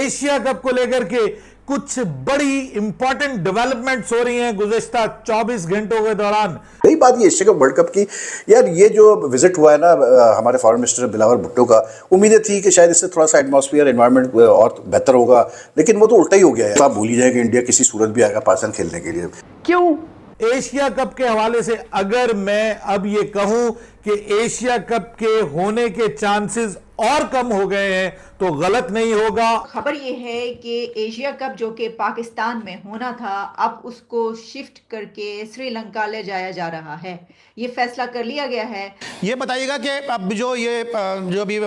Asia cup को लेकर के कुछ बड़ी इंपॉर्टेंट डेवलपमेंट्स हो रही हैं गुज़श्ता 24 घंटों के दौरान। नई बात ये एशिया कप वर्ल्ड कप की, यार ये जो विजिट हुआ है ना हमारे फॉरेन मिनिस्टर बिलावल भुट्टो का, उम्मीदें थी कि शायद इससे थोड़ा सा एटमॉस्फेयर एनवायरनमेंट और बेहतर होगा, लेकिन वो तो उल्टा ही हो गया है। आप भूल ही जाए कि इंडिया किसी सूरत भी आएगा पाकिस्तान खेलने के लिए। क्यों? एशिया कप के हवाले से अगर मैं अब ये कहूं कि एशिया कप के होने के चांसेस और कम हो गए हैं तो गलत नहीं होगा। खबर ये है कि एशिया कप जो कि पाकिस्तान में होना था, अब उसको शिफ्ट करके श्रीलंका ले जाया जा रहा है। ये फैसला कर लिया गया है। ये बताइएगा कि अब जो अभी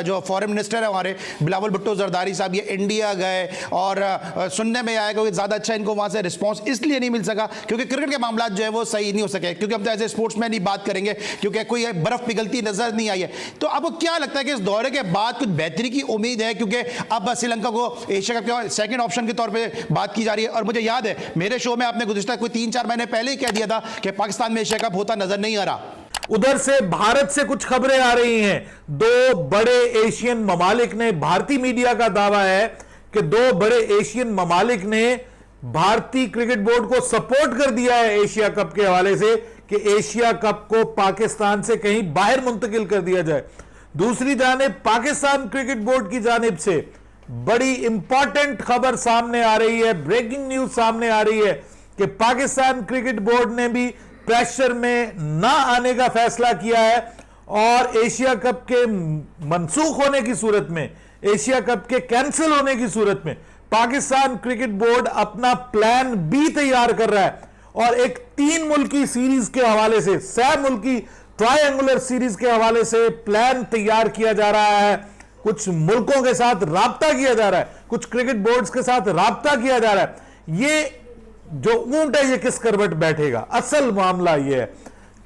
जो फॉरेन मिनिस्टर है हमारे बिलावल भुट्टो जरदारी साहब, ये इंडिया गए और सुनने में आया कि ज़्यादा अच्छा इनको वहाँ से रिस्पॉन्स इसलिए नहीं मिल सका क्योंकि क्रिकेट के मामला जो है वो सही नहीं हो सके, क्योंकि हम तो एज ए स्पोर्ट्समैन ही बात करेंगे, क्योंकि कोई बर्फ पिघलती नजर नहीं आई है। तो आपको क्या लगता है कि इस दौरे के बाद कुछ बेहतरी की उम्मीद है, क्योंकि अब श्रीलंका को एशिया कप के सेकंड ऑप्शन के तौर पे बात की जा रही है? और मुझे याद है मेरे शो में आपने गुज़िश्ता कोई 3-4 महीने पहले ही कह दिया था कि पाकिस्तान में एशिया कप होता नजर नहीं आ रहा। उधर से भारत से कुछ खबरें आ रही हैं। दो बड़े एशियन ममालिक ने, भारतीय मीडिया का दावा है कि दो बड़े एशियन ममालिक ने भारतीय क्रिकेट बोर्ड को सपोर्ट कर दिया है एशिया कप के हवाले से कि एशिया कप को पाकिस्तान से कहीं बाहर मुंतकिल कर दिया जाए। दूसरी जानिब पाकिस्तान क्रिकेट बोर्ड की जानिब से बड़ी इंपॉर्टेंट खबर सामने आ रही है, ब्रेकिंग न्यूज सामने आ रही है कि पाकिस्तान क्रिकेट बोर्ड ने भी प्रेशर में ना आने का फैसला किया है और एशिया कप के मनसूख होने की सूरत में, एशिया कप के कैंसिल होने की सूरत में पाकिस्तान क्रिकेट बोर्ड अपना प्लान बी तैयार कर रहा है और एक 3 मुल्की सीरीज के हवाले से, 6 मुल्की ट्रायंगुलर सीरीज के हवाले से प्लान तैयार किया जा रहा है। कुछ मुल्कों के साथ राब्ता किया जा रहा है, कुछ क्रिकेट बोर्ड्स के साथ राब्ता किया जा रहा है। ये जो ऊंट है ये किस करवट बैठेगा, असल मामला ये है।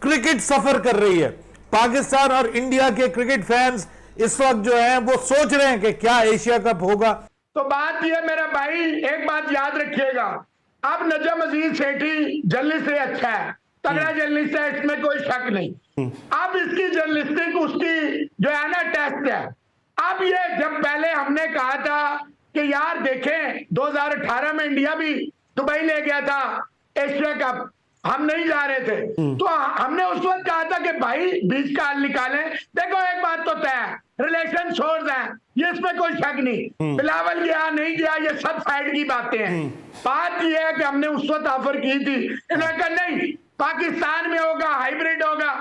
क्रिकेट सफर कर रही है। पाकिस्तान और इंडिया के क्रिकेट फैंस इस वक्त जो है वो सोच रहे हैं कि क्या एशिया कप होगा। तो बात यह मेरा भाई, एक बात याद रखिएगा, अब नजम अजीज सेठी जर्नलिस्ट से अच्छा है, तगड़ा जर्नलिस्ट है, इसमें कोई शक नहीं। अब इसकी जर्नलिस्टिक उसकी जो है ना टेस्ट है। अब ये जब पहले हमने कहा था कि यार देखें 2018 में इंडिया भी दुबई ले गया था एशिया कप, हम नहीं जा रहे थे, तो हमने उस वक्त कहा था कि भाई बीच का हल निकालें। देखो एक बात तो तय है, रिलेशन सोर्स है, ये इसमें कोई शक नहीं। बिलावल गया नहीं गया ये सब साइड की बातें हैं। बात ये है कि हमने उस वक्त ऑफर की थी, इन्होंने कहा नहीं पाकिस्तान में होगा, हाइब्रिड होगा।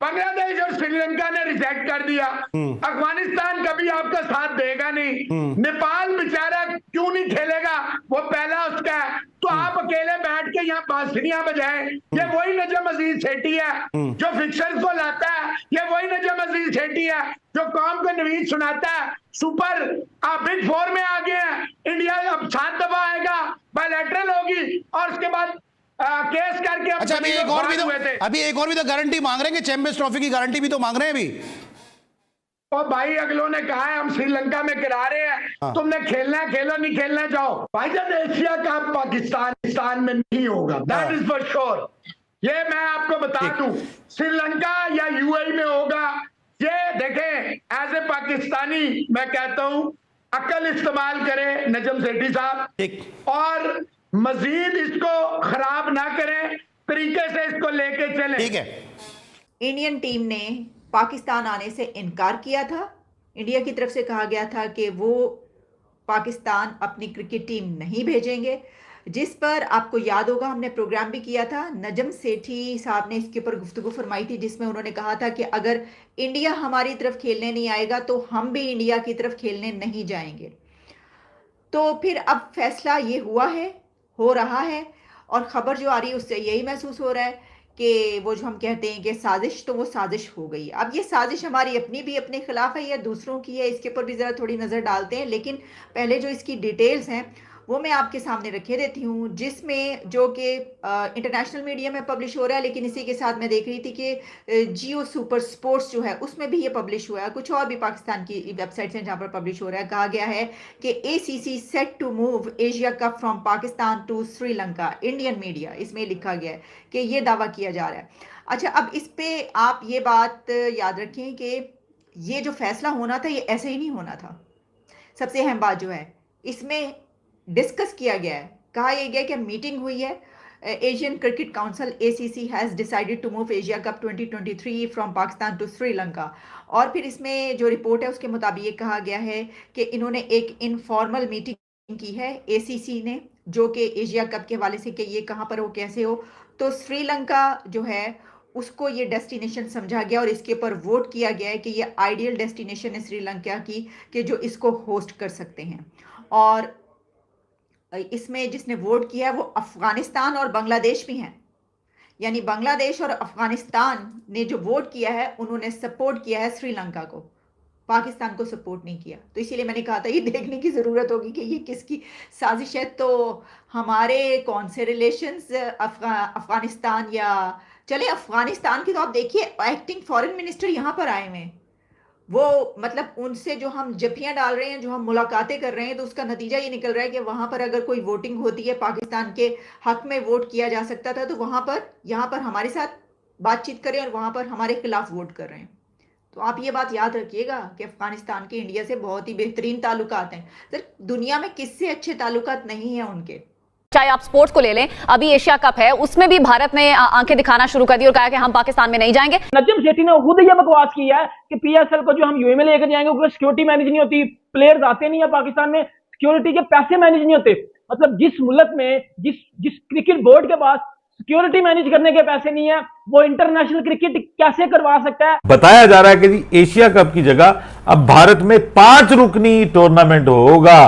बांग्लादेश और श्रीलंका ने रिजेक्ट कर दिया। अफगानिस्तान कभी आपका साथ देगा नहीं। नेपाल बेचारा क्यों नहीं खेलेगा, वो पहला उसका है। तो आप अकेले बैठ के यहाँ बांसुरियां बजाएं। ये वही नजम अजीज सेठी है जो फिक्सर्स को लाता है, ये वही नजम अजीज सेठी है जो कौम को नवीद सुनाता है। सुपर बिग 4 में आ गए हैं, इंडिया अब 7 दफा आएगा, बायलैटरल होगी और उसके बाद केस करके। अच्छा अभी एक और भी तो गारंटी मांग रहे हैं कि चैंपियंस ट्रॉफी की गारंटी भी तो मांग रहे हैं अभी। और भाई अगलों ने कहा है हम श्रीलंका में करा रहे हैं, तुमने खेलना है खेलो, नहीं खेलना जाओ। भाई जब एशिया कप पाकिस्तान में नहीं होगा, दैट इज फॉर श्योर। ये मैं आपको बता दूं, श्रीलंका या यूएई में होगा। ये देखें एज ए पाकिस्तानी मैं कहता हूं अकल इस्तेमाल करे नजम सेठी साहब और मजीद इसको खराब ना करें, तरीके से इसको लेके चलें। ठीक है। इंडियन टीम ने पाकिस्तान आने से इनकार किया था। इंडिया की तरफ से कहा गया था कि वो पाकिस्तान अपनी क्रिकेट टीम नहीं भेजेंगे, जिस पर आपको याद होगा हमने प्रोग्राम भी किया था। नजम सेठी साहब ने इसके ऊपर गुफ्तगू फरमाई थी जिसमें उन्होंने कहा था कि अगर इंडिया हमारी तरफ खेलने नहीं आएगा तो हम भी इंडिया की तरफ खेलने नहीं जाएंगे। तो फिर अब फैसला ये हुआ है, हो रहा है, और ख़बर जो आ रही है उससे यही महसूस हो रहा है कि वो जो हम कहते हैं कि साजिश, तो वो साजिश हो गई। अब ये साजिश हमारी अपनी भी अपने खिलाफ है या दूसरों की है, इसके ऊपर भी ज़रा थोड़ी नज़र डालते हैं। लेकिन पहले जो इसकी डिटेल्स हैं वो मैं आपके सामने रखे देती हूँ, जिसमें जो कि इंटरनेशनल मीडिया में पब्लिश हो रहा है, लेकिन इसी के साथ मैं देख रही थी कि जियो सुपर स्पोर्ट्स जो है उसमें भी ये पब्लिश हुआ है। कुछ और भी पाकिस्तान की वेबसाइट्स हैं जहाँ पर पब्लिश हो रहा है। कहा गया है कि ACC set to move Asia cup from Pakistan to Sri Lanka. Indian media, इसमें लिखा गया है कि ये दावा किया जा रहा है। अच्छा, अब इस पर आप ये बात याद रखें कि ये जो फैसला होना था ये ऐसे ही नहीं होना था। सबसे अहम बात जो है इसमें डिस्कस किया गया है, कहा यह गया कि मीटिंग हुई है, Asian cricket council ACC has decided to move Asia cup 2023 from Pakistan to Sri Lanka. और फिर इसमें जो रिपोर्ट है उसके मुताबिक ये कहा गया है कि इन्होंने एक इनफॉर्मल मीटिंग की है ACC ने, जो कि एशिया कप के हवाले से कि ये कहाँ पर हो, कैसे हो। तो श्रीलंका जो है उसको ये डेस्टिनेशन समझा गया और इसके ऊपर वोट किया गया है कि ये आइडियल डेस्टिनेशन है श्रीलंका की, कि जो इसको होस्ट कर सकते हैं। और इसमें जिसने वोट किया है वो अफगानिस्तान और बांग्लादेश भी हैं, यानी बांग्लादेश और अफगानिस्तान ने जो वोट किया है उन्होंने सपोर्ट किया है श्रीलंका को, पाकिस्तान को सपोर्ट नहीं किया। तो इसीलिए मैंने कहा था ये देखने की ज़रूरत होगी कि ये किसकी साजिश है। तो हमारे कौन से रिलेशंस अफगानिस्तान, या चले अफगानिस्तान की तो आप देखिए एक्टिंग फॉरेन मिनिस्टर यहाँ पर आए हुए हैं, वो मतलब उनसे जो हम जफियां डाल रहे हैं, जो हम मुलाकातें कर रहे हैं, तो उसका नतीजा ये निकल रहा है कि वहां पर अगर कोई वोटिंग होती है, पाकिस्तान के हक में वोट किया जा सकता था, तो वहां पर यहाँ पर हमारे साथ बातचीत करें और वहां पर हमारे खिलाफ वोट कर रहे हैं। तो आप ये बात याद रखिएगा कि अफगानिस्तान के इंडिया से बहुत ही बेहतरीन ताल्लुकात हैं। सर दुनिया में किससे अच्छे ताल्लुकात नहीं हैं उनके। चाहे आप स्पोर्ट्स को ले लें, अभी एशिया कप है उसमें भी भारत ने आंखें दिखाना शुरू कर दी और कहा कि हम पाकिस्तान में नहीं जाएंगे। नजम सेठी ने खुद ये बकवास की है कि PSL को जो हम यूए में लेकर जाएंगे उसको सिक्योरिटी मैनेज नहीं होती, प्लेयर्स आते नहीं है पाकिस्तान में, सिक्योरिटी के पैसे मैनेज नहीं होते। मतलब जिस मुल्क में जिस क्रिकेट बोर्ड के पास सिक्योरिटी मैनेज करने के पैसे नहीं है, वो इंटरनेशनल क्रिकेट कैसे करवा सकता है। बताया जा रहा है कि जी एशिया कप की जगह अब भारत में 5 रुकनी टूर्नामेंट होगा,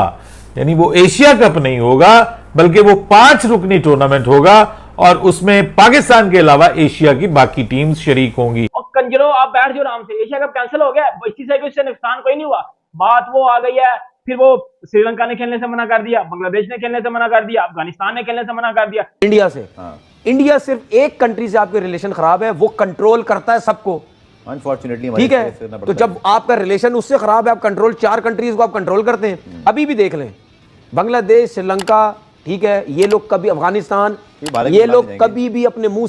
यानी वो एशिया कप नहीं होगा बल्कि वो 5 रुकनी टूर्नामेंट होगा और उसमें पाकिस्तान के अलावा एशिया की बाकी टीम्स शरीक होंगी। और कंजरो आप बैठ जाओ आराम से, एशिया कप कैंसिल हो गया, इसी से इससे नुकसान कोई नहीं हुआ। बात वो आ गई है, फिर वो श्रीलंका ने खेलने से मना कर दिया, बांग्लादेश ने खेलने से मना कर दिया, अफगानिस्तान ने खेलने से मना कर दिया। इंडिया से इंडिया सिर्फ एक कंट्री से आपके रिलेशन खराब है, वो कंट्रोल करता है सबको, अनफॉर्चुनेटली। ठीक है, तो जब आपका रिलेशन उससे खराब है, आप कंट्रोल 4 कंट्रीज को आप कंट्रोल करते हैं। अभी भी देख लें बांग्लादेश, श्रीलंका, ठीक है, ये लोग कभी अफगानिस्तान, ये लोग कभी भी अपने मुंह